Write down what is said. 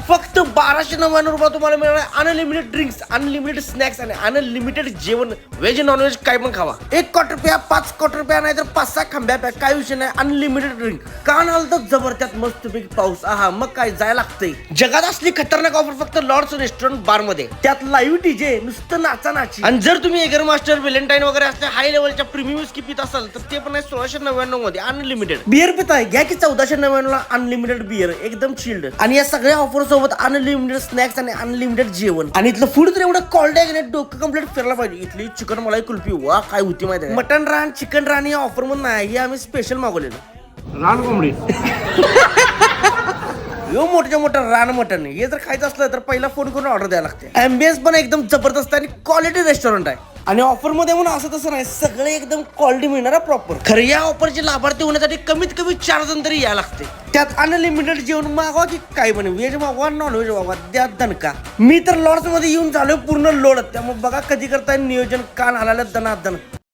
फक्त 1299 रुपये तुम्हाला मिळणार अनलिमिटेड ड्रिंक्स, अनलिमिटेड स्नॅक्स आणि अनलिमिटेड जेवण. व्हेज नॉन व्हेज काय पण खावा. 1 क्वार्टर प्या, 5 क्वार्टर प्या, नाही तर 5-6 खांब्या प्या, काय विषय नाही. Unlimited drink. कान हलतं जबरदस्त मस्तपैकी पाऊस. आहा मग काय जायला लागतंय. जगात असली खतरनाक ऑफर फक्त लॉर्ड्स रेस्टॉरंट बार मध्ये. त्यात लाईव्ह डीजे, नुसतं नाचा नाची. आणि जर तुम्ही एगर मास्टर, व्हॅलेंटाईन वगैरे असल्या हाय लेवलच्या प्रीमियम विस्की पित असाल तर ते पण आहे 1699 मध्ये अनलिमिटेड. बिअर पिताय घ्या की 1499 ला अनलिमिटेड बिअर, एकदम चिल्ड. आणि या सगळ्या ऑफर सोबत अनलिमिटेड स्नॅक्स आणि अनलिमिटेड जेवण. आणि इथलं फूड तर एवढं कॉल्ड आहे की डोकं कंप्लीट फिरला पाहिजे. इथली चिकन मलाई कुल्फी वा काय होती माहिती आहे. मटन रान, चिकन रान या ऑफर मध्ये नाही, हे आम्ही स्पेशल मागवलेलं. रान कोंबडी. यो मोठ्या मोठं रान मटन. हे जर खायचं असलं तर पहिला फोन करून ऑर्डर द्यायला लागते. अँबियन्स पण एकदम जबरदस्त आणि क्वालिटी रेस्टॉरंट आहे. आणि ऑफर मध्ये म्हणून असं तसं नाही, सगळे एकदम क्वालिटी मिळणार प्रॉपर. खरं या ऑफरचे लाभार्थी होण्यासाठी कमीत कमी 4 जण तरी यायला लागते. त्यात अनलिमिटेड जेवण मागवा की काय म्हणे, व्हेज मागवा नॉन व्हेज मागवा, द्या दणका. मी तर लॉर्ड्स मध्ये येऊन झालोय पूर्ण लोड. त्यामुळे बघा कधी करताय नियोजन, कान हलायला दनादन.